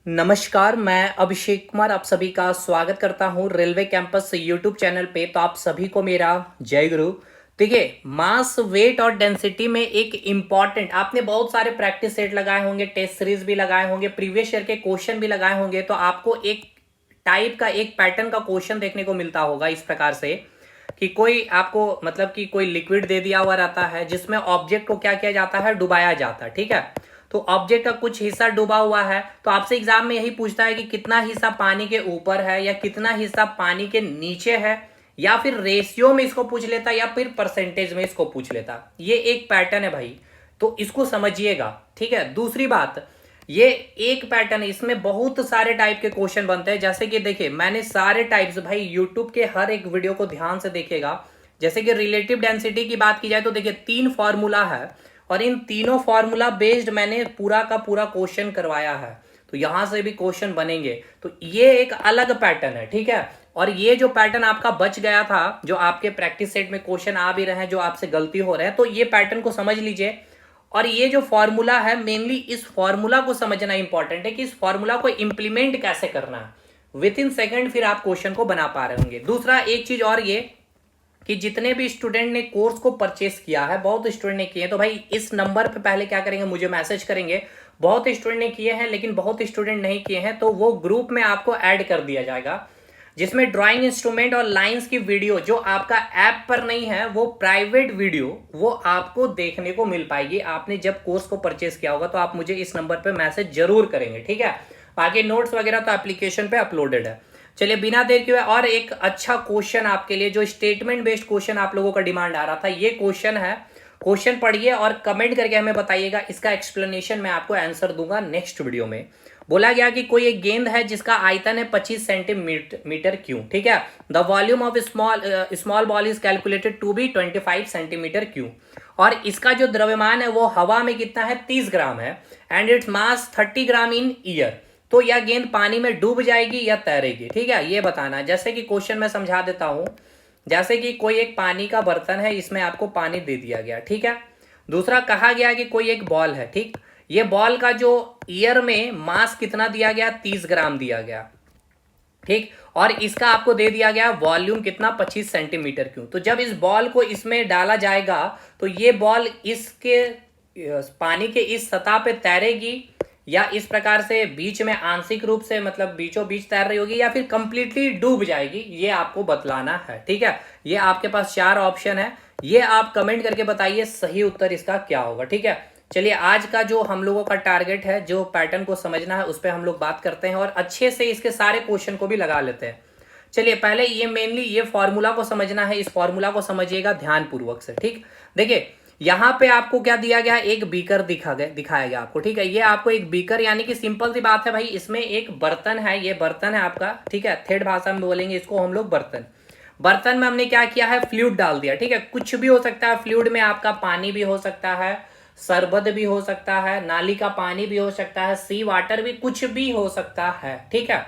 नमस्कार, मैं अभिषेक कुमार आप सभी का स्वागत करता हूं रेलवे कैंपस यूट्यूब चैनल पे। तो आप सभी को मेरा जय गुरु। देखिए, मास वेट और डेंसिटी में एक इम्पॉर्टेंट, आपने बहुत सारे प्रैक्टिस सेट लगाए होंगे, टेस्ट सीरीज भी लगाए होंगे, प्रीवियस ईयर के क्वेश्चन भी लगाए होंगे, तो आपको एक टाइप का, एक पैटर्न का क्वेश्चन देखने को मिलता होगा इस प्रकार से कि कोई आपको मतलब कि कोई लिक्विड दे दिया हुआ रहता है जिसमें ऑब्जेक्ट को क्या किया जाता है, डुबाया जाता है। ठीक है, तो ऑब्जेक्ट का कुछ हिस्सा डूबा हुआ है, तो आपसे एग्जाम में यही पूछता है कि कितना हिस्सा पानी के ऊपर है या कितना हिस्सा पानी के नीचे है, या फिर रेशियो में इसको पूछ लेता या फिर परसेंटेज में इसको पूछ लेता। ये एक पैटर्न है भाई, तो इसको समझिएगा। ठीक है, दूसरी बात, ये एक पैटर्न है, इसमें बहुत सारे टाइप के क्वेश्चन बनते हैं। जैसे कि देखिए, मैंने सारे टाइप्स भाई यूट्यूब के हर एक वीडियो को ध्यान से देखेगा। जैसे कि रिलेटिव डेंसिटी की बात की जाए तो देखिए 3 फॉर्मूला है और इन तीनों फॉर्मूला बेस्ड मैंने पूरा का पूरा क्वेश्चन करवाया है, तो यहां से भी क्वेश्चन बनेंगे। तो ये एक अलग पैटर्न है। ठीक है, और ये जो पैटर्न आपका बच गया था, जो आपके प्रैक्टिस सेट में क्वेश्चन आ भी रहे हैं, जो आपसे गलती हो रहा है, तो ये पैटर्न को समझ लीजिए। और ये जो फॉर्मूला है, मेनली इस फॉर्मूला को समझना इंपॉर्टेंट है कि इस फॉर्मूला को इंप्लीमेंट कैसे करना है। विद इन सेकेंड फिर आप क्वेश्चन को बना पा रहे होंगे। दूसरा एक चीज और ये कि जितने भी स्टूडेंट ने कोर्स को परचेस किया है, बहुत स्टूडेंट ने किए हैं, तो भाई इस नंबर पे पहले क्या करेंगे, मुझे मैसेज करेंगे। बहुत स्टूडेंट ने किए हैं लेकिन बहुत स्टूडेंट नहीं किए हैं, तो वो ग्रुप में आपको ऐड कर दिया जाएगा, जिसमें ड्राइंग इंस्ट्रूमेंट और लाइंस की वीडियो जो आपका ऐप पर नहीं है, वो प्राइवेट वीडियो वो आपको देखने को मिल पाएगी। आपने जब कोर्स को परचेस किया होगा तो आप मुझे इस नंबर पे मैसेज जरूर करेंगे। ठीक है, बाकी नोट्स वगैरह तो एप्लीकेशन पे अपलोडेड है। चलिए बिना देर किए और एक अच्छा क्वेश्चन आपके लिए, जो स्टेटमेंट बेस्ड क्वेश्चन आप लोगों का डिमांड आ रहा था, ये क्वेश्चन है। क्वेश्चन पढ़िए और कमेंट करके हमें बताइएगा। इसका एक्सप्लेनेशन मैं आपको आंसर दूंगा नेक्स्ट वीडियो में। बोला गया कि कोई एक गेंद है जिसका आयतन है 25 सेंटीमीटर क्यूब। ठीक है, the volume of small ball is calculated to be 25 centimetre cube, और इसका जो द्रव्यमान है वो हवा में कितना है, 30 ग्राम है, and its mass 30 gram in year. तो यह गेंद पानी में डूब जाएगी या तैरेगी। ठीक है, ये बताना है। जैसे कि क्वेश्चन मैं समझा देता हूं। जैसे कि कोई एक पानी का बर्तन है, इसमें आपको पानी दे दिया गया। ठीक है, दूसरा कहा गया कि कोई एक बॉल है। ठीक, ये बॉल का जो ईयर में मास कितना दिया गया, 30 ग्राम दिया गया। ठीक, और इसका आपको दे दिया गया वॉल्यूम कितना, 25 सेंटीमीटर क्यूब। तो जब इस बॉल को इसमें डाला जाएगा तो ये बॉल इसके पानी के इस सतह पे तैरेगी, या इस प्रकार से बीच में आंशिक रूप से मतलब बीचों बीच तैर रही होगी, या फिर कंप्लीटली डूब जाएगी, ये आपको बतलाना है। ठीक है, ये आपके पास 4 ऑप्शन है, ये आप कमेंट करके बताइए सही उत्तर इसका क्या होगा। ठीक है, चलिए आज का जो हम लोगों का टारगेट है, जो पैटर्न को समझना है, उस पर हम लोग बात करते हैं और अच्छे से इसके सारे क्वेश्चन को भी लगा लेते हैं। चलिए पहले ये मेनली ये फॉर्मूला को समझना है, इस फॉर्मूला को समझिएगा ध्यान पूर्वक से। ठीक, देखिए यहां पे आपको क्या दिया गया, एक बीकर दिखाया गया आपको। ठीक है, ये आपको एक बीकर, यानी कि सिंपल सी बात है भाई, इसमें एक बर्तन है, ये बर्तन है आपका। ठीक है, थेड भाषा में बोलेंगे इसको हम लोग बर्तन। बर्तन में हमने क्या किया है, फ्लूइड डाल दिया। ठीक है, कुछ भी हो सकता है फ्लूइड में, आपका पानी भी हो सकता है, शरबत भी हो सकता है, नाली का पानी भी हो सकता है, सी वाटर भी, कुछ भी हो सकता है। ठीक है,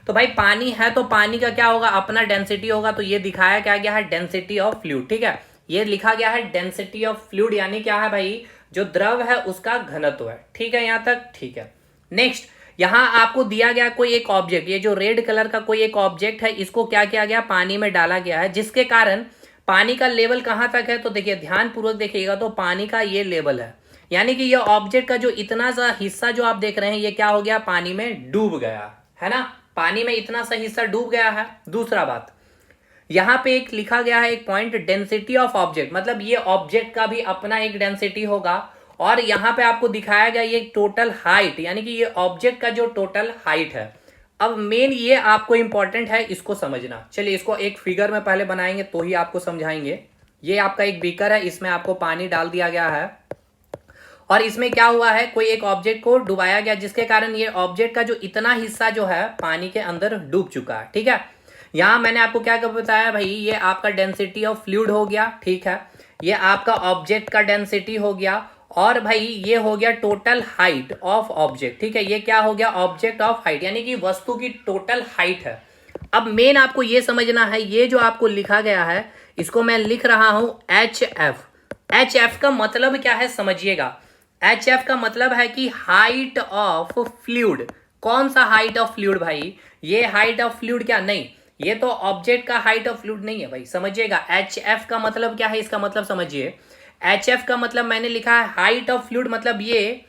तो भाई पानी है तो पानी का क्या होगा, अपना डेंसिटी होगा। तो ये दिखाया क्या गया है, डेंसिटी ऑफ फ्लूइड। ठीक है, ये लिखा गया है डेंसिटी ऑफ फ्लूइड, यानी क्या है भाई, जो द्रव है उसका घनत्व है। ठीक है, यहां तक ठीक है। नेक्स्ट, यहां आपको दिया गया कोई एक ऑब्जेक्ट, ये जो रेड कलर का कोई एक ऑब्जेक्ट है, इसको क्या किया गया, पानी में डाला गया है, जिसके कारण पानी का लेवल कहां तक है, तो देखिए ध्यान पूर्वक देखिएगा, तो पानी का ये लेवल है, यानी कि ये ऑब्जेक्ट का जो इतना सा हिस्सा जो आप देख रहे हैं, ये क्या हो गया, पानी में डूब गया है ना, पानी में इतना सा हिस्सा डूब गया है। दूसरा बात, यहां पे एक लिखा गया है एक पॉइंट, डेंसिटी ऑफ ऑब्जेक्ट, मतलब ये ऑब्जेक्ट का भी अपना एक डेंसिटी होगा, और यहां पे आपको दिखाया गया ये टोटल हाइट, यानी कि ये ऑब्जेक्ट का जो टोटल हाइट है। अब मेन ये आपको इंपॉर्टेंट है, इसको समझना। चलिए इसको एक फिगर में पहले बनाएंगे तो ही आपको समझाएंगे। ये आपका एक बीकर है, इसमें आपको पानी डाल दिया गया है, और इसमें क्या हुआ है, कोई एक ऑब्जेक्ट को डुबाया गया, जिसके कारण ये ऑब्जेक्ट का जो इतना हिस्सा जो है पानी के अंदर डूब चुका है। ठीक है, यहां मैंने आपको क्या बताया भाई, ये आपका डेंसिटी ऑफ फ्लूइड हो गया। ठीक है, ये आपका ऑब्जेक्ट का डेंसिटी हो गया, और भाई ये हो गया टोटल हाइट ऑफ ऑब्जेक्ट। ठीक है, ये क्या हो गया, ऑब्जेक्ट ऑफ हाइट, यानी कि वस्तु की टोटल हाइट है। अब मेन आपको ये समझना है, ये जो आपको लिखा गया है, इसको मैं लिख रहा हूं HF। HF का मतलब क्या है समझिएगा, HF का मतलब है कि हाइट ऑफ फ्लूइड, कौन सा हाइट ऑफ फ्लूइड भाई? ये हाइट ऑफ फ्लूइड क्या? नहीं, ये तो ऑब्जेक्ट का हाइट ऑफ फ्लूइड नहीं है भाई, समझिएगा। एच एफ का मतलब क्या है, इसका मतलब समझिए। एच एफ का मतलब मैंने लिखा है हाइट ऑफ फ्लूइड, मतलब ये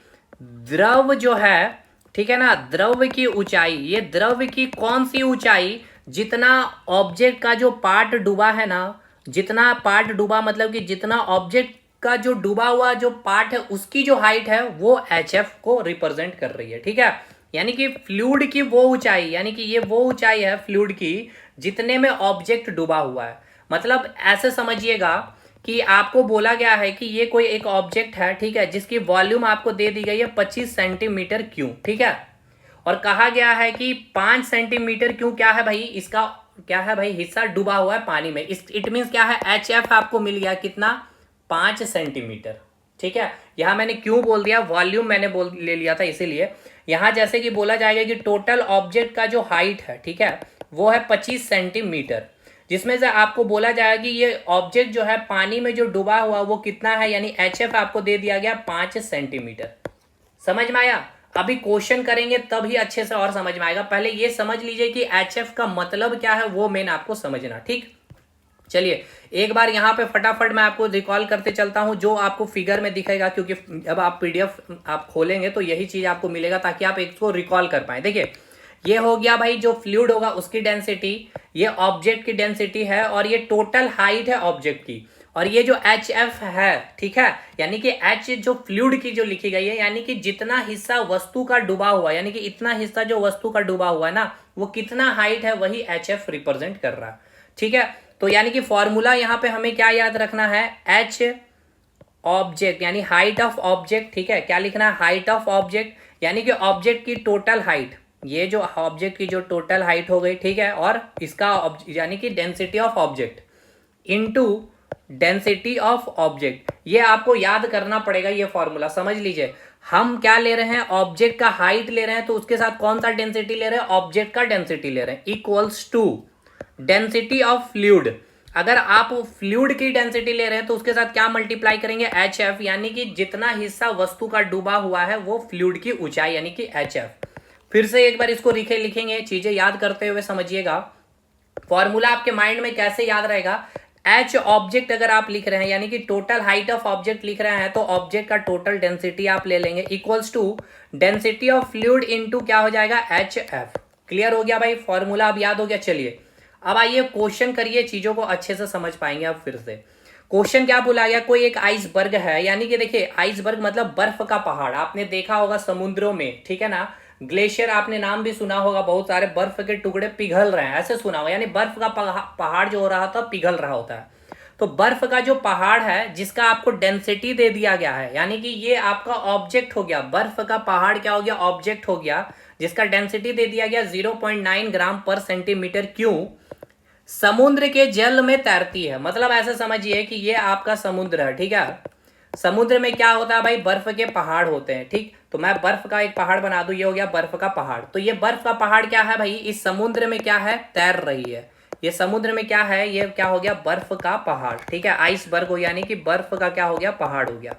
द्रव जो है, ठीक है ना, द्रव की ऊंचाई, ये द्रव की कौन सी ऊंचाई, जितना ऑब्जेक्ट का जो पार्ट डूबा है ना, जितना पार्ट डूबा मतलब कि जितना ऑब्जेक्ट का जो डूबा हुआ जो पार्ट है उसकी जो हाइट है वो एच एफ को रिप्रेजेंट कर रही है, ठीक है। यानी कि फ्लूइड की वो ऊंचाई, यानी कि ये वो ऊंचाई है फ्लूइड की जितने में ऑब्जेक्ट डूबा हुआ है। मतलब ऐसे समझिएगा कि आपको बोला गया है कि ये कोई एक ऑब्जेक्ट है, ठीक है, जिसकी वॉल्यूम आपको दे दी गई है 25 सेंटीमीटर क्यूब, ठीक है। और कहा गया है कि 5 सेंटीमीटर क्यूब क्या है भाई, इसका क्या है भाई, हिस्सा डूबा हुआ है पानी में। इस इट मीन्स क्या है, एच एफ आपको मिल गया कितना, 5 सेंटीमीटर, ठीक है। यहां मैंने क्यों बोल दिया, वॉल्यूम मैंने बोल ले लिया था इसीलिए। यहां जैसे कि बोला जाएगा कि टोटल ऑब्जेक्ट का जो हाइट है, ठीक है, वो है 25 सेंटीमीटर, जिसमें से आपको बोला जाएगा कि ये ऑब्जेक्ट जो है पानी में जो डूबा हुआ वो कितना है, यानी एच एफ आपको दे दिया गया 5 सेंटीमीटर। समझ में आया? अभी क्वेश्चन करेंगे तभी अच्छे से और समझ में आएगा। पहले ये समझ लीजिए कि एच एफ का मतलब क्या है, वो मेन आपको समझना, ठीक। चलिए एक बार यहाँ पे फटाफट मैं आपको रिकॉल करते चलता हूँ जो आपको फिगर में दिखेगा, क्योंकि जब आप पीडीएफ आप खोलेंगे तो यही चीज आपको मिलेगा ताकि आप इसको रिकॉल कर पाए। देखिए ये हो गया भाई, जो फ्लूइड होगा उसकी डेंसिटी, ये ऑब्जेक्ट की डेंसिटी है, और ये टोटल हाइट है ऑब्जेक्ट की, और ये जो एच एफ है, ठीक है, यानी कि एच जो फ्लूइड की जो लिखी गई है, यानी कि जितना हिस्सा वस्तु का डूबा हुआ, यानी कि इतना हिस्सा जो वस्तु का डूबा हुआ है ना, वो कितना हाइट है वही एच एफ रिप्रेजेंट कर रहा है, ठीक है। तो यानी कि फॉर्मूला यहां पे हमें क्या याद रखना है, एच ऑब्जेक्ट यानी हाइट ऑफ ऑब्जेक्ट, ठीक है, क्या लिखना है, हाइट ऑफ ऑब्जेक्ट, यानी कि ऑब्जेक्ट की टोटल हाइट, ये जो ऑब्जेक्ट की जो टोटल हाइट हो गई, ठीक है, और इसका यानी कि density of object into density of object, ये आपको याद करना पड़ेगा। ये फॉर्मूला समझ लीजिए, हम क्या ले रहे हैं, ऑब्जेक्ट का हाइट ले रहे हैं, तो उसके साथ कौन सा डेंसिटी ले रहे हैं, ऑब्जेक्ट का डेंसिटी ले रहे हैं, equals to density of fluid. अगर आप फ्लूइड की डेंसिटी ले रहे हैं तो उसके साथ क्या मल्टीप्लाई करेंगे, एच एफ, यानी कि जितना हिस्सा वस्तु का डूबा हुआ है वो फ्लूइड की ऊंचाई, यानी कि एच एफ। फिर से एक बार इसको लिखेंगे, चीजें याद करते हुए समझिएगा। फॉर्मूला आपके माइंड में कैसे याद रहेगा, एच ऑब्जेक्ट अगर आप लिख रहे हैं, यानी कि टोटल हाइट ऑफ ऑब्जेक्ट लिख रहे हैं, तो ऑब्जेक्ट का टोटल डेंसिटी आप ले लेंगे equals to density of fluid into क्या हो जाएगा, एच एफ। क्लियर हो गया भाई, फॉर्मूला अब याद हो गया। चलिए अब आइए क्वेश्चन करिए, चीजों को अच्छे से समझ पाएंगे आप। फिर से क्वेश्चन क्या बोला गया, कोई एक आइसबर्ग है, यानी कि देखिए आइसबर्ग मतलब बर्फ का पहाड़, आपने देखा होगा समुद्रों में, ठीक है ना, ग्लेशियर आपने नाम भी सुना होगा, बहुत सारे बर्फ के टुकड़े पिघल रहे हैं, ऐसे सुना होगा, यानी बर्फ का पहाड़ जो हो रहा था पिघल रहा होता है। तो बर्फ का जो पहाड़ है जिसका आपको डेंसिटी दे दिया गया है, यानी कि ये आपका ऑब्जेक्ट हो गया, बर्फ का पहाड़ क्या हो गया, ऑब्जेक्ट हो गया, जिसका डेंसिटी दे दिया गया 0.9 ग्राम पर सेंटीमीटर क्यूब, समुद्र के जल में तैरती है। मतलब ऐसे समझिए कि ये आपका समुद्र है, ठीक है, समुद्र में क्या होता है भाई, बर्फ के पहाड़ होते हैं, ठीक। तो मैं बर्फ का एक पहाड़ बना दूं, ये हो गया बर्फ का पहाड़। तो ये बर्फ का पहाड़ क्या है भाई, इस समुद्र में क्या है, तैर रही है, ये समुद्र में क्या है, ये क्या हो गया, बर्फ का पहाड़, ठीक है, आइसबर्ग हो, यानी कि बर्फ का क्या हो गया, पहाड़ हो गया।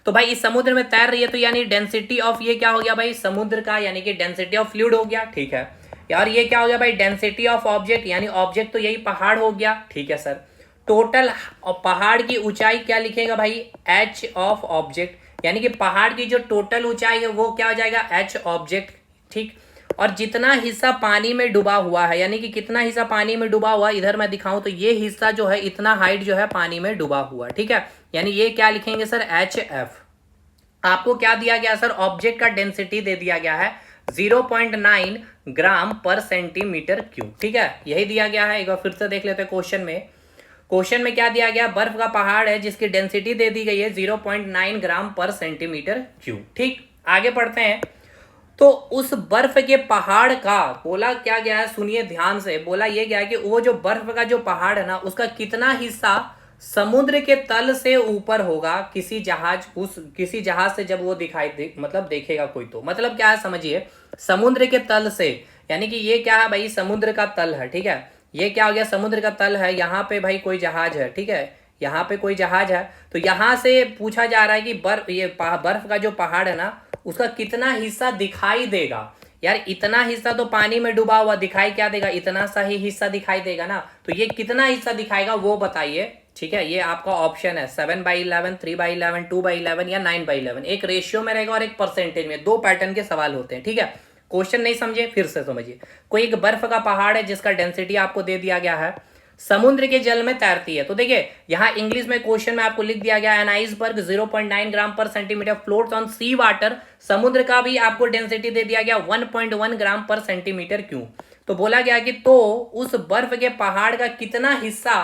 तो भाई इस समुद्र में तैर रही है, तो यानी डेंसिटी ऑफ ये क्या हो गया भाई, समुद्र का, यानी कि डेंसिटी ऑफ फ्लूइड हो गया, ठीक है। यार ये क्या हो गया भाई, डेंसिटी ऑफ ऑब्जेक्ट, यानी ऑब्जेक्ट तो यही पहाड़ हो गया, ठीक है सर। टोटल पहाड़ की ऊंचाई क्या लिखेगा भाई, एच ऑफ ऑब्जेक्ट, यानी कि पहाड़ की जो टोटल ऊंचाई है वो क्या हो जाएगा, एच ऑब्जेक्ट, ठीक। और जितना हिस्सा पानी में डूबा हुआ है, यानी कि कितना हिस्सा पानी में डूबा हुआ, इधर मैं दिखाऊं तो ये हिस्सा जो है, इतना हाइट जो है पानी में डूबा हुआ, ठीक है, यानी ये क्या लिखेंगे सर, एच एफ। आपको क्या दिया गया सर, ऑब्जेक्ट का डेंसिटी दे दिया गया है 0.9 ग्राम पर सेंटीमीटर क्यूब, ठीक है, यही दिया गया है। एक बार फिर से देख लेते हैं क्वेश्चन में, क्वेश्चन में क्या दिया गया, बर्फ का पहाड़ है जिसकी डेंसिटी दे दी गई है 0.9 ग्राम पर सेंटीमीटर क्यूब, ठीक। आगे पढ़ते हैं, तो उस बर्फ के पहाड़ का बोला क्या गया है, सुनिए ध्यान से, बोला ये गया है कि वो जो बर्फ का जो पहाड़ है ना, उसका कितना हिस्सा समुद्र के तल से ऊपर होगा, किसी जहाज से जब वो मतलब देखेगा कोई, तो मतलब क्या है समझिए, समुद्र के तल से, यानी कि ये क्या है भाई, समुद्र का तल है, ठीक है, ये क्या हो गया, समुद्र का तल है, यहाँ पे भाई कोई जहाज है, ठीक है, यहाँ पे कोई जहाज है, तो यहाँ से पूछा जा रहा है कि बर्फ का जो पहाड़ है ना, उसका कितना हिस्सा दिखाई देगा, यार इतना हिस्सा तो पानी में डूबा हुआ दिखाई क्या देगा, इतना सा ही हिस्सा दिखाई देगा ना, तो ये कितना हिस्सा दिखाएगा वो बताइए। ठीक है, ये आपका ऑप्शन है 7/11, 3/11, 2/11 या 9/11, एक रेशियो में रहेगा और एक परसेंटेज में, दो पैटर्न के सवाल होते हैं। ठीक है, क्वेश्चन नहीं समझे फिर से समझिए। कोई एक बर्फ का पहाड़ है जिसका डेंसिटी आपको दे दिया गया है, समुद्र के जल में तैरती है। तो देखिए यहां इंग्लिश में क्वेश्चन में आपको लिख दिया गया N iceberg 0.9 gram per centimetre floats on sea water. समुद्र का भी आपको डेंसिटी दे दिया गया 1.1 ग्राम पर सेंटीमीटर क्यूब। तो बोला गया कि तो उस बर्फ के पहाड़ का कितना हिस्सा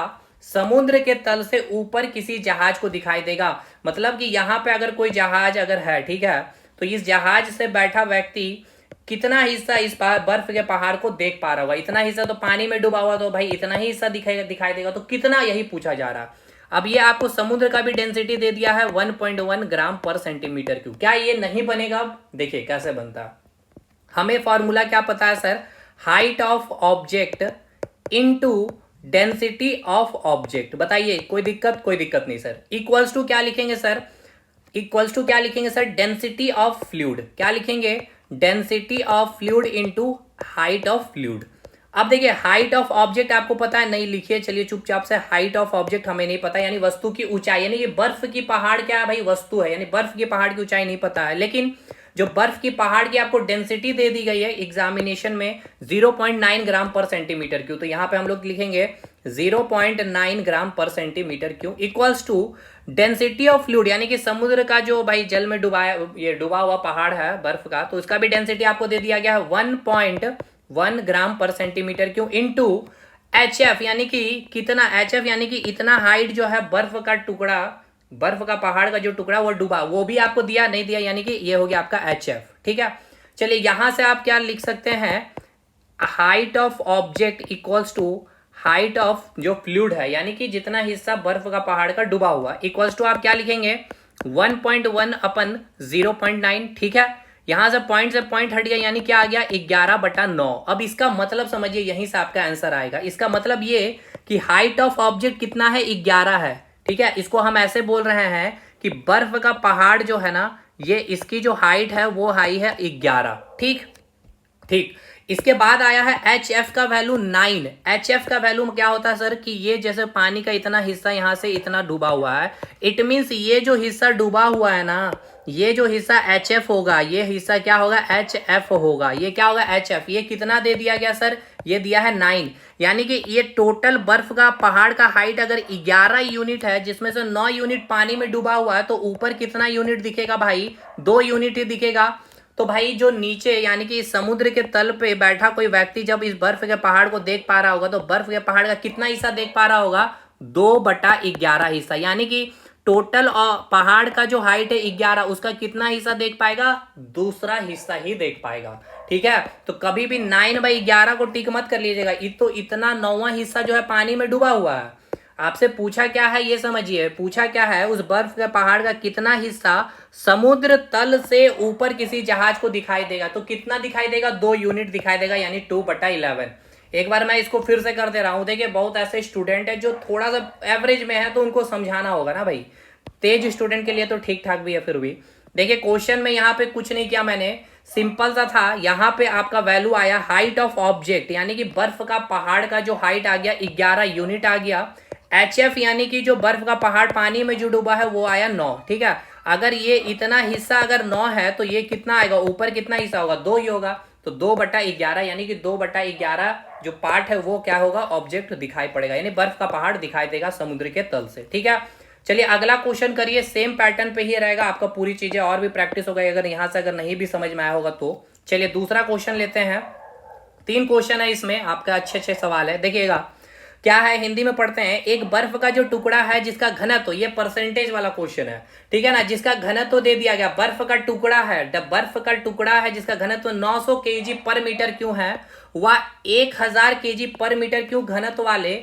समुद्र के तल से ऊपर किसी जहाज को दिखाई देगा। मतलब कि यहां पे अगर कोई जहाज अगर है, ठीक है, तो इस जहाज से बैठा व्यक्ति कितना हिस्सा इस बर्फ के पहाड़ को देख पा रहा होगा। इतना हिस्सा तो पानी में डूबा हुआ, तो भाई इतना ही हिस्सा दिखाई देगा, तो कितना, यही पूछा जा रहा। अब ये आपको समुद्र का भी डेंसिटी दे दिया है 1.1 ग्राम पर सेंटीमीटर क्यूब। क्या ये नहीं बनेगा? अब देखिए कैसे बनता। हमें फॉर्मूला क्या पता है sir, height of object into density of object. बताइए कोई दिक्कत? कोई दिक्कत नहीं सर। इक्वल्स टू क्या लिखेंगे सर, इक्वल्स टू क्या लिखेंगे सर, डेंसिटी ऑफ फ्लूइड। क्या लिखेंगे? Density of fluid into height of fluid. अब देखिए हाइट ऑफ ऑब्जेक्ट आपको पता है, नहीं लिखिए, चलिए चुपचाप से। हाइट ऑफ ऑब्जेक्ट हमें नहीं पता, यानी वस्तु की ऊंचाई, यानी कि बर्फ की पहाड़ क्या है भाई, वस्तु है, यानी बर्फ की पहाड़ की ऊंचाई नहीं पता है। लेकिन जो बर्फ की पहाड़ की आपको डेंसिटी दे दी गई है एग्जामिनेशन में 0.9 ग्राम पर सेंटीमीटर क्यूब, तो यहां पे हम लोग लिखेंगे 0.9 gram per centimetre cube equals to density of fluid, यानी कि समुद्र का जो भाई जल में ये डूबा हुआ पहाड़ है बर्फ का, तो उसका भी डेंसिटी आपको दे दिया गया है 1.1 ग्राम per centimetre cube into HF, यानी कि कितना, HF यानी कि इतना हाइट जो है बर्फ का टुकड़ा, बर्फ का पहाड़ का जो टुकड़ा वो डूबा, वो भी आपको दिया नहीं दिया, यानी कि ये हो गया आपका HF। ठीक है, चलिए यहां से आप क्या लिख सकते हैं, height of object equals to height of जो फ्लूइड है, यानी कि जितना हिस्सा बर्फ का पहाड़ का डूबा हुआ, इक्वल्स टू आप क्या लिखेंगे 1.1 अपन 0.9। ठीक है, यहां से पॉइंट हट गया, यानी क्या आ गया 11/9। अब इसका मतलब समझिए, यहीं से आपका आंसर आएगा। इसका मतलब ये कि हाइट ऑफ ऑब्जेक्ट कितना है, 11 है। ठीक है, इसको हम ऐसे बोल रहे हैं कि बर्फ का पहाड़ जो है ना, ये इसकी जो हाइट है वो हाई है 11। ठीक ठीक, इसके बाद आया है HF का वैल्यू 9। HF का वैल्यू क्या होता है सर, कि ये जैसे पानी का इतना हिस्सा यहां से इतना डूबा हुआ है, इट मीन्स ये जो हिस्सा डूबा हुआ है ना, ये जो हिस्सा HF होगा, ये हिस्सा क्या होगा, HF होगा। ये क्या होगा, HF। ये कितना दे दिया गया सर, ये दिया है 9, यानी कि ये टोटल बर्फ का पहाड़ का हाइट अगर 11 यूनिट है, जिसमें से 9 यूनिट पानी में डूबा हुआ है, तो ऊपर कितना यूनिट दिखेगा भाई, 2 यूनिट ही दिखेगा। तो भाई जो नीचे यानी कि समुद्र के तल पे बैठा कोई व्यक्ति जब इस बर्फ के पहाड़ को देख पा रहा होगा, तो बर्फ के पहाड़ का कितना हिस्सा देख पा रहा होगा, 2/11 हिस्सा, यानी कि टोटल पहाड़ का जो हाइट है 11, उसका कितना हिस्सा देख पाएगा, दूसरा हिस्सा ही देख पाएगा। ठीक है, तो कभी भी 9/11 को टिक मत कर लीजिएगा, तो इतना 9वां हिस्सा जो है पानी में डूबा हुआ है। आपसे पूछा क्या है ये समझिए, पूछा क्या है, उस बर्फ के पहाड़ का कितना हिस्सा समुद्र तल से ऊपर किसी जहाज को दिखाई देगा। तो कितना दिखाई देगा, 2 यूनिट दिखाई देगा, यानी 2/11। एक बार मैं इसको फिर से कर दे रहा हूं। देखिए बहुत ऐसे स्टूडेंट है जो थोड़ा सा एवरेज में है, तो उनको समझाना होगा ना भाई। तेज स्टूडेंट के लिए तो ठीक ठाक भी है, फिर भी देखिए क्वेश्चन में यहाँ पे कुछ नहीं किया मैंने, सिंपल सा था। यहाँ पे आपका वैल्यू आया हाइट ऑफ ऑब्जेक्ट, यानी कि बर्फ का पहाड़ का जो हाइट आ गया 11 यूनिट आ गया। HF यानी कि जो बर्फ का पहाड़ पानी में जो डूबा है वो आया 9। ठीक है, अगर ये इतना हिस्सा अगर 9 है, तो ये कितना आएगा, ऊपर कितना हिस्सा होगा, 2 ही होगा, तो 2/11, यानी कि 2/11 जो पार्ट है वो क्या होगा, ऑब्जेक्ट दिखाई पड़ेगा, यानी बर्फ का पहाड़ दिखाई देगा समुद्र के तल से। ठीक है, चलिए अगला क्वेश्चन करिए, सेम पैटर्न पे ही रहेगा आपका, पूरी चीजें और भी प्रैक्टिस हो गई अगर यहां से अगर नहीं भी समझ में आया होगा तो। चलिए दूसरा क्वेश्चन लेते हैं। 3 क्वेश्चन है इसमें, आपका अच्छे सवाल है। देखिएगा क्या है, हिंदी में पढ़ते हैं। एक बर्फ का जो टुकड़ा है जिसका घनत्व, ये परसेंटेज वाला क्वेश्चन है, ठीक है ना, जिसका घनत्व दे दिया गया, बर्फ का टुकड़ा है, बर्फ का टुकड़ा है जिसका घनत्व 900 kg पर मीटर क्यूब है, वह 1000 kg पर मीटर क्यूब घनत्व वाले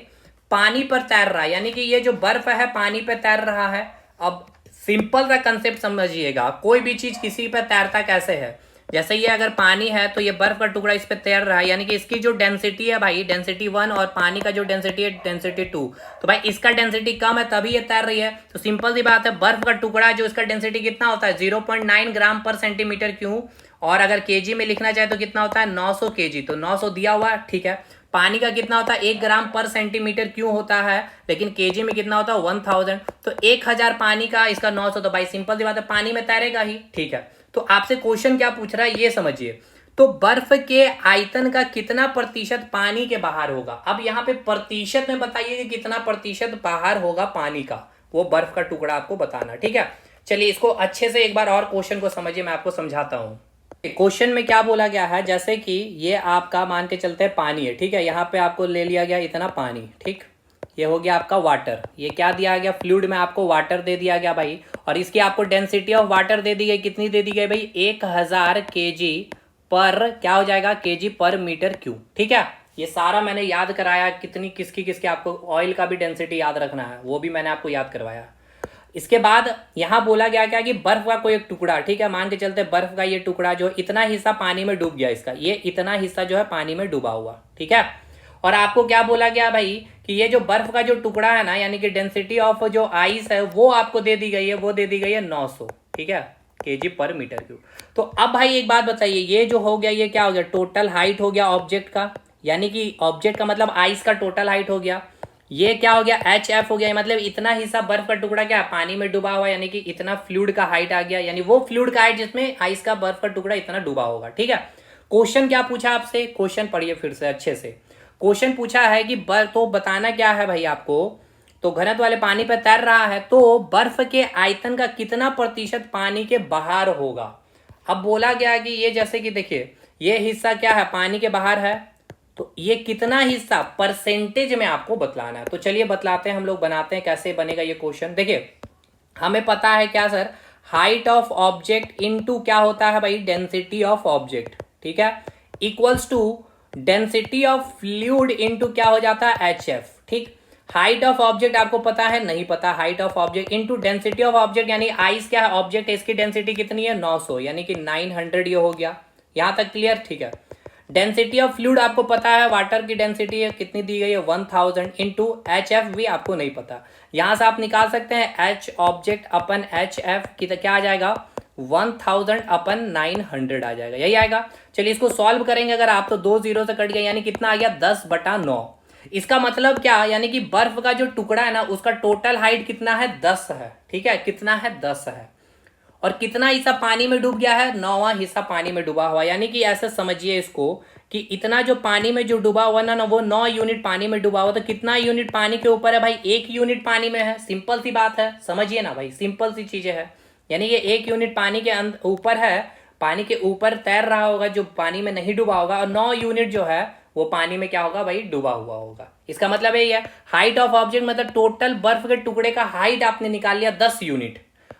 पानी पर तैर रहा है, यानी कि ये जो बर्फ है पानी पे तैर रहा है। अब सिंपल सा कंसेप्ट समझिएगा, कोई भी चीज किसी पे तैरता कैसे है, जैसे ये अगर पानी है तो ये बर्फ का टुकड़ा इस पे तैर रहा है, यानी कि इसकी जो डेंसिटी है भाई, डेंसिटी 1, और पानी का जो डेंसिटी है डेंसिटी 2, तो भाई इसका डेंसिटी कम है तभी ये तैर रही है। तो सिंपल सी बात है, बर्फ का टुकड़ा जो इसका डेंसिटी कितना होता है 0.9 ग्राम पर सेंटीमीटर क्यूब, और अगर केजी में लिखना चाहे तो कितना होता है 900 केजी, तो 900 दिया हुआ है, ठीक है। पानी का कितना होता है 1 ग्राम पर सेंटीमीटर क्यों होता है, लेकिन केजी में कितना होता है 1000, तो 1000 पानी का इसका 900, तो भाई सिंपल सी बात है पानी में तैरेगा ही, ठीक है। तो आपसे क्वेश्चन क्या पूछ रहा है ये समझिए। तो बर्फ के आयतन का कितना प्रतिशत पानी के बाहर होगा। अब यहाँ पे प्रतिशत में बताइए कि कितना प्रतिशत बाहर होगा पानी का, वो बर्फ का टुकड़ा आपको बताना, ठीक है। चलिए इसको अच्छे से एक बार और क्वेश्चन को समझिए, मैं आपको समझाता हूँ। क्वेश्चन में क्या बोला गया है, जैसे कि ये आपका मान के चलते हैं पानी है, ठीक है। यहाँ पे आपको ले लिया गया इतना पानी, ठीक। ये हो गया आपका वाटर, ये क्या दिया गया फ्लूइड में आपको वाटर दे दिया गया भाई, और इसकी आपको डेंसिटी ऑफ वाटर दे दी गई, कितनी दे दी गई भाई 1000 केजी पर क्या हो जाएगा केजी पर मीटर क्यूब, ठीक है। ये सारा मैंने याद कराया, कितनी किसकी किसकी, आपको ऑयल का भी डेंसिटी याद रखना है वो भी मैंने आपको याद करवाया। इसके बाद यहां बोला गया क्या कि बर्फ का कोई एक टुकड़ा, ठीक है, मान के चलते बर्फ का ये टुकड़ा जो इतना हिस्सा पानी में डूब गया, इसका ये इतना हिस्सा जो है पानी में डूबा हुआ, ठीक है। और आपको क्या बोला गया भाई कि ये जो बर्फ का जो टुकड़ा है ना, यानी कि डेंसिटी ऑफ जो आइस है वो आपको दे दी गई है, वो दे दी गई है 900, ठीक है, केजी पर मीटर क्यूब। तो अब भाई एक बात बताइए, ये जो हो गया ये क्या हो गया, टोटल हाइट हो गया ऑब्जेक्ट का, यानी कि ऑब्जेक्ट का मतलब आइस का टोटल हाइट हो गया। ये क्या हो गया HF हो गया, मतलब इतना हिस्सा बर्फ का टुकड़ा क्या पानी में डूबा हुआ, यानी कि इतना फ्लूइड का हाइट आ गया, यानी वो फ्लूइड का हाइट जिसमें आइस का बर्फ का टुकड़ा इतना डूबा होगा, ठीक है। क्वेश्चन क्या पूछा आपसे, क्वेश्चन पढ़िए फिर से अच्छे से। क्वेश्चन पूछा है कि तो बताना क्या है भाई आपको, तो घनत्व वाले पानी पर तैर रहा है, तो बर्फ के आयतन का कितना प्रतिशत पानी के बाहर होगा। अब बोला गया कि ये जैसे कि देखिए ये हिस्सा क्या है पानी के बाहर है, तो ये कितना हिस्सा परसेंटेज में आपको बतलाना है। तो चलिए बतलाते हैं, हम लोग बनाते हैं कैसे बनेगा ये क्वेश्चन। देखिए हमें पता है क्या sir, height of object into क्या होता है भाई डेंसिटी ऑफ ऑब्जेक्ट, ठीक है, equals to density of fluid into क्या हो जाता है HF, ठीक। हाइट ऑफ ऑब्जेक्ट आपको पता है नहीं पता, height of object into density of object, यानी आइस क्या है ऑब्जेक्ट, इसकी डेंसिटी कितनी है 900, यानी कि 900 ये हो गया, यहां तक क्लियर, ठीक है। डेंसिटी ऑफ फ्लूइड आपको पता है, वाटर की डेंसिटी है कितनी दी गई है 1000 इंटू HF भी आपको नहीं पता, यहां से आप निकाल सकते हैं H ऑब्जेक्ट अपन HF की, तो क्या आ जाएगा 1000 अपन 900 आ जाएगा, यही आएगा। चलिए इसको सॉल्व करेंगे अगर आप, तो 2 0 से कट गया, यानी कितना आ गया 10/9। इसका मतलब क्या, यानी कि बर्फ का जो टुकड़ा है ना उसका टोटल हाइट कितना है 10 है, ठीक है, कितना है 10 है, और कितना हिस्सा पानी में डूब गया है 9वां हिस्सा पानी में डूबा हुआ, यानी कि ऐसे समझिए इसको कि इतना जो पानी में जो डूबा हुआ ना वो 9 यूनिट पानी में डूबा हुआ, तो कितना यूनिट पानी के ऊपर है भाई 1 यूनिट पानी में है, सिंपल सी बात है, समझिए ना भाई, सिंपल सी चीजें है, यानी ये 1 यूनिट पानी के ऊपर है, पानी के ऊपर तैर रहा होगा जो पानी में नहीं डूबा होगा, और 9 यूनिट जो है वो पानी में क्या होगा भाई डूबा हुआ होगा। इसका मतलब यही है हाइट ऑफ ऑब्जेक्ट मतलब टोटल बर्फ के टुकड़े का हाइट आपने निकाल लिया 10 यूनिट,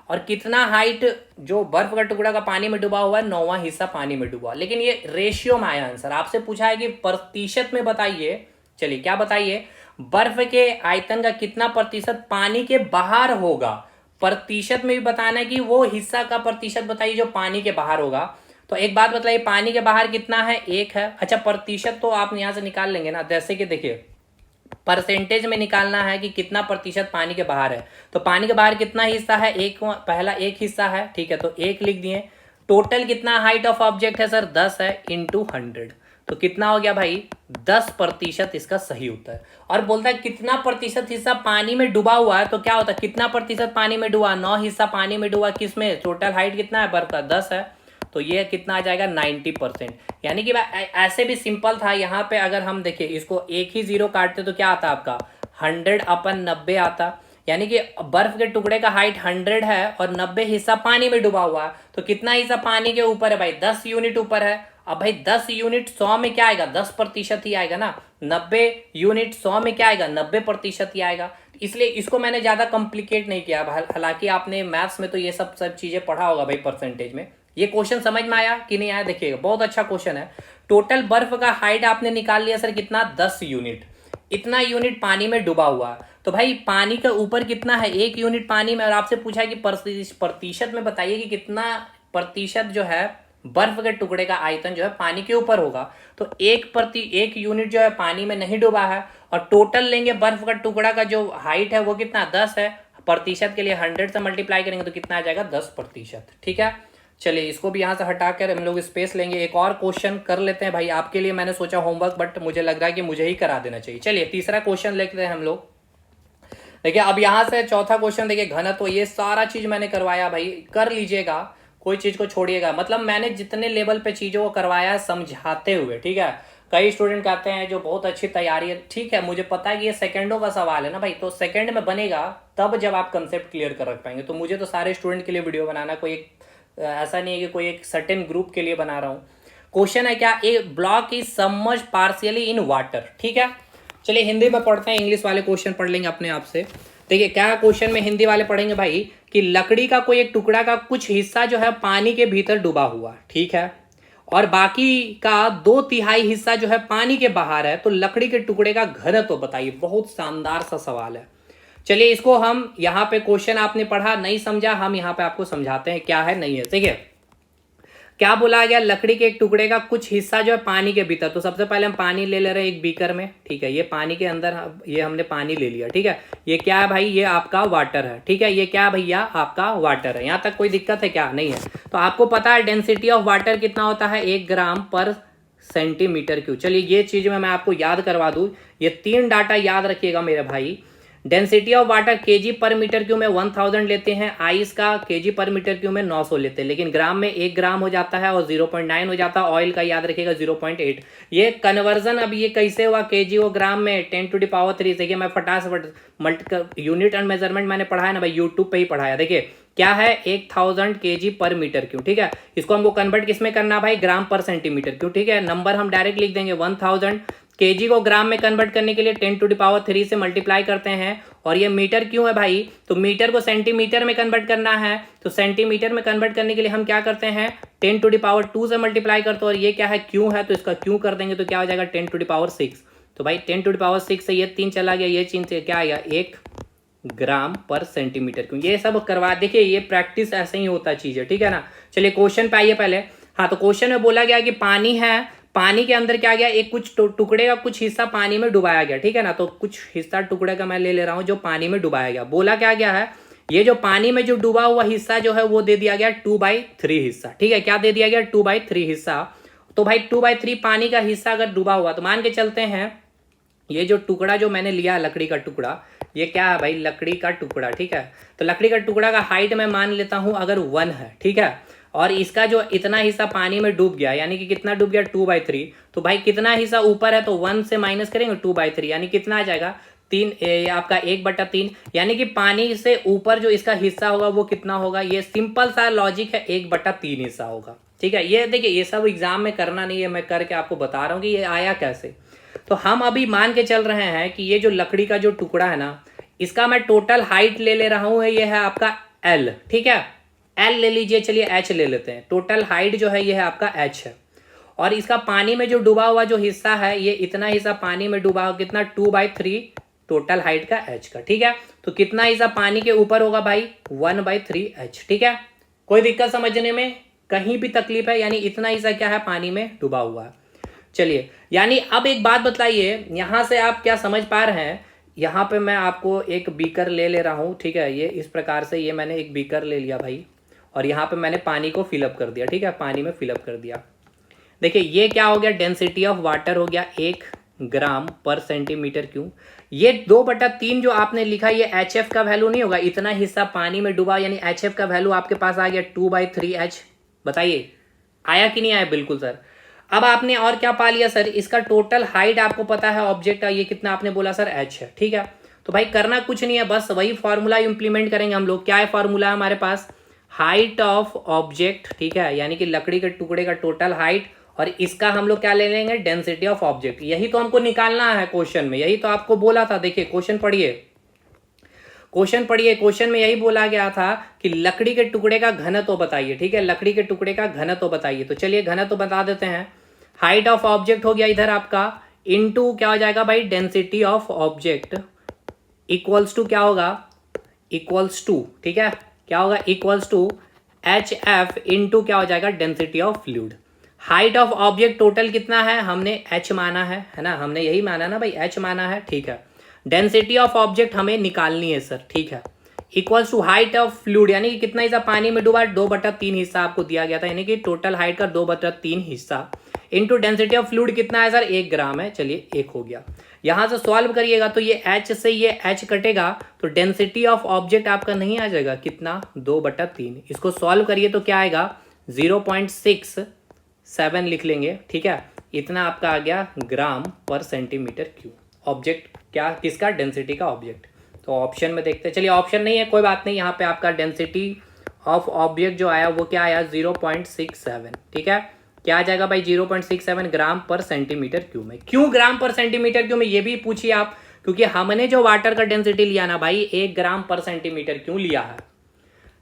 और कितना हाइट जो बर्फ का टुकड़ा का पानी में डूबा हुआ है 9वां हिस्सा पानी में डूबा, लेकिन ये रेशियो में आया आंसर। आपसे पूछा है कि प्रतिशत में बताइए, चलिए क्या बताइए, बर्फ के आयतन का कितना प्रतिशत पानी के बाहर होगा, प्रतिशत में भी बताना है कि वो हिस्सा का प्रतिशत बताइए जो पानी के बाहर होगा। तो एक बात बताइए पानी के बाहर कितना है 1 है, अच्छा प्रतिशत तो आप यहां से निकाल लेंगे ना, जैसे कि देखिए परसेंटेज में निकालना है कि कितना प्रतिशत पानी के बाहर है, तो पानी के बाहर कितना हिस्सा है, एक पहला एक हिस्सा है, ठीक है, तो 1 लिख दिए। टोटल कितना हाइट ऑफ ऑब्जेक्ट है सर 10 है इंटू 100, तो कितना हो गया भाई 10% इसका सही उत्तर है। और बोलता है कितना प्रतिशत हिस्सा पानी में डूबा हुआ है, तो क्या होता है कितना प्रतिशत पानी में डूबा, 9 हिस्सा पानी में डूबा, किसमें टोटल हाइट कितना है बर्फ का 10 है, तो ये कितना आ जाएगा 90%। यानी कि ऐसे भी सिंपल था, यहाँ पे अगर हम देखिए इसको एक ही 0 काटते तो क्या आता आपका 100/90 आता, यानी कि बर्फ के टुकड़े का हाइट 100 है और 90 हिस्सा पानी में डूबा हुआ है, तो कितना हिस्सा पानी के ऊपर है भाई 10 यूनिट ऊपर है। अब भाई 10 यूनिट 100 में क्या आएगा 10% ही आएगा ना, 90 यूनिट 100 में क्या आएगा 90% ही आएगा, इसलिए इसको मैंने ज्यादा कॉम्प्लिकेट नहीं किया। हालांकि आपने मैथ्स में तो ये सब चीजें पढ़ा होगा भाई परसेंटेज में। ये क्वेश्चन समझ में आया कि नहीं आया, देखिएगा बहुत अच्छा क्वेश्चन है। टोटल बर्फ का हाइट आपने निकाल लिया सर कितना 10 यूनिट, इतना यूनिट पानी में डूबा हुआ है, तो भाई पानी के ऊपर कितना है 1 यूनिट पानी में, और आपसे पूछा है कि प्रतिशत में बताइए कि कितना प्रतिशत जो है बर्फ के टुकड़े का आयतन जो है पानी के ऊपर होगा, तो 1 यूनिट जो है पानी में नहीं डूबा है, और टोटल लेंगे बर्फ का टुकड़ा का जो हाइट है वो कितना 10 है, प्रतिशत के लिए 100 से मल्टीप्लाई करेंगे तो कितना आ जाएगा 10%, ठीक है। चलिए इसको भी यहाँ से हटा कर हम लोग स्पेस लेंगे, एक और क्वेश्चन कर लेते हैं भाई। आपके लिए मैंने सोचा होमवर्क, बट मुझे लग रहा है कि मुझे ही करा देना चाहिए। चलिए तीसरा क्वेश्चन लेते हैं हम लोग। देखिए अब यहाँ से चौथा क्वेश्चन, देखिए घनत्व, ये सारा चीज मैंने करवाया भाई, कर लीजिएगा, कोई चीज को छोड़िएगा। मतलब मैंने जितने लेवल पे चीजों को करवाया है समझाते हुए, ठीक है। कई स्टूडेंट कहते हैं जो बहुत अच्छी तैयारी है, ठीक है, मुझे पता है कि ये सेकंडों का सवाल है ना भाई, तो सेकंड में बनेगा तब जब आप कंसेप्ट क्लियर कर रख पाएंगे। तो मुझे तो सारे स्टूडेंट के लिए वीडियो बनाना, कोई एक ऐसा नहीं है कि कोई एक सर्टेन ग्रुप के लिए बना रहा हूँ। क्वेश्चन है क्या, a block is submerged partially in water, ठीक है। चलिए हिंदी में पढ़ते हैं, इंग्लिश वाले क्वेश्चन पढ़ लेंगे अपने आप से। देखिए क्या क्वेश्चन में हिंदी वाले पढ़ेंगे भाई, कि लकड़ी का कोई एक टुकड़ा का कुछ हिस्सा जो है पानी के भीतर डूबा हुआ, ठीक है, और बाकी का 2/3 हिस्सा जो है पानी के बाहर है, तो लकड़ी के टुकड़े का घनत्व तो बताइए। बहुत शानदार सा सवाल है। चलिए इसको हम यहाँ पे, क्वेश्चन आपने पढ़ा नहीं समझा, हम यहाँ पे आपको समझाते हैं क्या है नहीं है। ठीक है, क्या बोला गया, लकड़ी के एक टुकड़े का कुछ हिस्सा जो है पानी के भीतर। तो सबसे पहले हम पानी ले रहे हैं एक बीकर में, ठीक है, ये पानी के अंदर, ये हमने पानी ले लिया, ठीक है। ये क्या है भाई, ये आपका वाटर है, ठीक है। ये क्या भैया, आपका वाटर है। यहाँ तक कोई दिक्कत है क्या, नहीं है। तो आपको पता है डेंसिटी ऑफ वाटर कितना होता है, 1 ग्राम पर सेंटीमीटर क्यूब। चलिए ये चीज में मैं आपको याद करवा दूं, ये 3 डाटा याद रखिएगा मेरे भाई। डेंसिटी ऑफ वाटर केजी पर मीटर क्यूब में 1000 लेते हैं, आइस का केजी पर मीटर क्यूब में 900 लेते हैं, लेकिन ग्राम में 1 ग्राम हो जाता है और 0.9 हो जाता है। ऑयल का याद रखिएगा 0.8। ये कन्वर्जन अब ये कैसे हुआ, केजी और ग्राम में 10⁻³ देखिए, मैं फटाफट यूनिट एंड मेजरमेंट मैंने पढ़ा है ना भाई, यूट्यूब पे ही पढ़ाया। देखिए क्या है, 1000 केजी पर मीटर क्यूब, ठीक है। इसको हमको कन्वर्ट किस में करना भाई, ग्राम पर सेंटीमीटर क्यूब, ठीक है। नंबर हम डायरेक्ट लिख देंगे 1000, केजी को ग्राम में कन्वर्ट करने के लिए 10⁻³ से मल्टीप्लाई करते हैं। और ये मीटर क्यों है भाई, तो मीटर को सेंटीमीटर में कन्वर्ट करना है, तो सेंटीमीटर में कन्वर्ट करने के लिए हम क्या करते हैं, 10⁻² से मल्टीप्लाई करते हैं। और ये क्या है, क्यों है, तो इसका क्यों कर देंगे, तो क्या हो जाएगा 10⁻6। तो भाई 10⁻6 से ये 3 चला गया, ये चीज से क्या आएगा, 1 ग्राम पर सेंटीमीटर क्यों। ये सब करवा, देखिए ये प्रैक्टिस ऐसे ही होता चीज है, ठीक है ना। चलिए क्वेश्चन पे आइए पहले। हाँ, तो क्वेश्चन में बोला गया कि पानी है, पानी के अंदर क्या गया, एक कुछ टुकड़े का कुछ हिस्सा पानी में डुबाया गया, ठीक है ना। तो कुछ हिस्सा टुकड़े का मैं ले रहा हूं जो पानी में डुबाया गया। बोला क्या गया है, ये जो पानी में जो डूबा हुआ हिस्सा जो है वो दे दिया गया 2/3 हिस्सा, ठीक है। क्या दे दिया गया, 2/3 हिस्सा। तो भाई 2/3 पानी का हिस्सा अगर डूबा हुआ, तो मान के चलते हैं ये जो टुकड़ा जो मैंने लिया लकड़ी का टुकड़ा, ये क्या है भाई, लकड़ी का टुकड़ा, ठीक है। तो लकड़ी का टुकड़ा का हाइट मैं मान लेता हूं अगर 1 है, ठीक है। और इसका जो इतना हिस्सा पानी में डूब गया, यानी कि कितना डूब गया, 2/3। तो भाई कितना हिस्सा ऊपर है, तो 1 से माइनस करेंगे 2/3, यानी कितना आ जाएगा 3, आपका 1/3। यानी कि पानी से ऊपर जो इसका हिस्सा होगा वो कितना होगा, ये सिंपल सा लॉजिक है, 1/3 हिस्सा होगा, ठीक है। ये देखिए ये सब एग्जाम में करना नहीं है, मैं करके आपको बता रहा हूँ कि ये आया कैसे। तो हम अभी मान के चल रहे हैं कि ये जो लकड़ी का जो टुकड़ा है ना, इसका मैं टोटल हाइट ले रहा हूं, ये है आपका L, ठीक है। L ले लीजिए, चलिए H ले लेते हैं। टोटल हाइट जो है ये है आपका H है। और इसका पानी में जो डूबा हुआ जो हिस्सा है, ये इतना हिस्सा पानी में डूबा हुआ, कितना 2/3 टोटल हाइट का H का, ठीक है। तो कितना हिस्सा पानी के ऊपर होगा भाई, 1/3 H, ठीक है। कोई दिक्कत समझने में कहीं भी तकलीफ है, यानी इतना हिस्सा क्या है, पानी में डूबा हुआ है। चलिए, यानी अब एक बात बताइए, यहां से आप क्या समझ पा रहे हैं। यहां पे मैं आपको एक बीकर ले रहा हूं, ठीक है। ये इस प्रकार से, ये मैंने एक बीकर ले लिया भाई, और यहाँ पे मैंने पानी को फिलअप कर दिया, ठीक है, पानी में फिलअप कर दिया। देखिए ये क्या हो गया, डेंसिटी ऑफ वाटर हो गया 1 ग्राम पर सेंटीमीटर क्यूब। ये 2/3 जो आपने लिखा, ये HF का वैल्यू नहीं होगा, इतना हिस्सा पानी में डूबा, यानी HF का वैल्यू आपके पास आ गया 2/3 H। बताइए आया कि नहीं आया, बिल्कुल सर। अब आपने और क्या पा लिया सर, इसका टोटल हाइट आपको पता है ऑब्जेक्ट का, ये कितना आपने बोला सर, H है, ठीक है। तो भाई करना कुछ नहीं है, बस वही फॉर्मूला इंप्लीमेंट करेंगे हम लोग। क्या है फॉर्मूला हमारे पास, हाइट ऑफ ऑब्जेक्ट, ठीक है, यानी कि लकड़ी के टुकड़े का टोटल हाइट, और इसका हम लोग क्या ले लेंगे, डेंसिटी ऑफ ऑब्जेक्ट। यही तो हमको निकालना है क्वेश्चन में, यही तो आपको बोला था। देखिए क्वेश्चन पढ़िए, क्वेश्चन पढ़िए। क्वेश्चन में यही बोला गया था कि लकड़ी के टुकड़े का घनत्व बताइए, ठीक है, लकड़ी के टुकड़े का घनत्व बताइए। तो चलिए घनत्व बता देते हैं। हाइट ऑफ ऑब्जेक्ट हो गया इधर आपका, इनटू क्या हो जाएगा भाई, density of object, equals to क्या होगा, इक्वल्स टू, ठीक है, क्या होगा, इक्वल्स टू HF इनटू क्या हो जाएगा, density of fluid. Height of object total कितना है, हमने H माना है ना, हमने यही माना ना भाई, H माना है, ठीक है। डेंसिटी ऑफ ऑब्जेक्ट हमें निकालनी है सर, ठीक है। Equals to height of fluid, यानी कि कितना हिस्सा पानी में डूबा, 2/3 हिस्सा आपको दिया गया था, यानी कि टोटल हाइट का 2/3 हिस्सा, इनटू डेंसिटी ऑफ फ्लूइड कितना है सर, 1 ग्राम है। चलिए 1 हो गया। यहां से सॉल्व करिएगा तो ये h से ये h कटेगा तो डेंसिटी ऑफ ऑब्जेक्ट आपका नहीं आ जाएगा, कितना, 2/3। इसको सॉल्व करिए तो क्या आएगा, 0.67 लिख लेंगे, ठीक है। इतना आपका आ गया ग्राम पर सेंटीमीटर क्यूब। ऑब्जेक्ट क्या, किसका, डेंसिटी का ऑब्जेक्ट। तो ऑप्शन में देखते हैं, चलिए ऑप्शन नहीं है कोई बात नहीं, यहाँ पे आपका डेंसिटी ऑफ ऑब्जेक्ट जो आया वो क्या आया, 0.67, ठीक है। क्या आ जाएगा भाई, 0.67 ग्राम पर सेंटीमीटर क्यूब में। क्यों ग्राम पर सेंटीमीटर क्यूब में, ये भी पूछिए आप, क्योंकि हमने जो वाटर का डेंसिटी लिया ना भाई, 1 ग्राम पर सेंटीमीटर क्यों लिया है।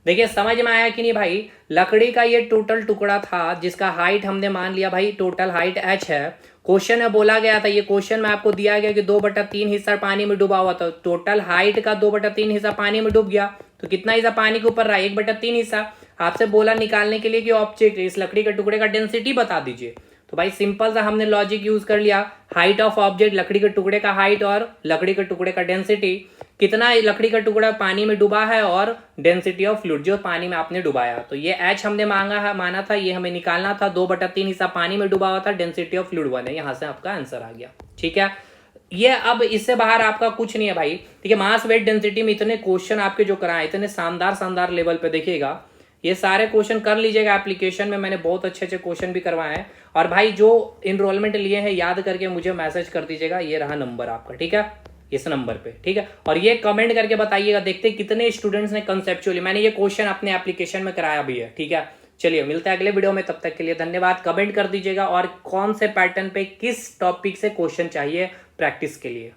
देखिए समझ में आया कि नहीं भाई, लकड़ी का ये टोटल टुकड़ा था जिसका हाइट हमने मान लिया भाई, टोटल हाइट h है। क्वेश्चन में बोला गया था, ये क्वेश्चन में आपको दिया गया कि 2/3 हिस्सा पानी में डूबा हुआ था, टोटल हाइट का 2/3 हिस्सा पानी में डूब गया, तो कितना हिस्सा पानी के ऊपर रहा, 1/3 हिस्सा। आपसे बोला निकालने के लिए कि ऑब्जेक्ट, इस लकड़ी के टुकड़े का डेंसिटी बता दीजिए। तो भाई सिंपल सा हमने लॉजिक यूज कर लिया, हाइट ऑफ ऑब्जेक्ट, लकड़ी के टुकड़े का हाइट और लकड़ी के टुकड़े का डेंसिटी, कितना लकड़ी का टुकड़ा पानी में डूबा है, और डेंसिटी ऑफ फ्लूइड जो पानी में आपने डुबाया। तो ये h हमने माना था, ये हमें निकालना था, 2/3 हिस्सा पानी में डूबा हुआ था, डेंसिटी ऑफ फ्लूइड 1 है, यहाँ से आपका आंसर आ गया, ठीक है। ये अब इससे बाहर आपका कुछ नहीं है भाई, ठीक है। मास वेट डेंसिटी में इतने क्वेश्चन आपके जो कराए, इतने शानदार लेवल पे, देखिएगा ये सारे क्वेश्चन कर लीजिएगा एप्लीकेशन में, मैंने बहुत अच्छे क्वेश्चन भी करवाए हैं। और भाई जो इनरोलमेंट लिए हैं याद करके मुझे मैसेज कर दीजिएगा, ये रहा नंबर आपका, ठीक है, इस नंबर पे, ठीक है। और ये कमेंट करके बताइएगा, देखते कितने स्टूडेंट्स ने कंसेप्चुअली, मैंने ये क्वेश्चन अपने एप्लीकेशन में कराया भी है, ठीक है। चलिए मिलते हैं अगले वीडियो में, तब तक के लिए धन्यवाद। कमेंट कर दीजिएगा और कौन से पैटर्न पे किस टॉपिक से क्वेश्चन चाहिए प्रैक्टिस के लिए।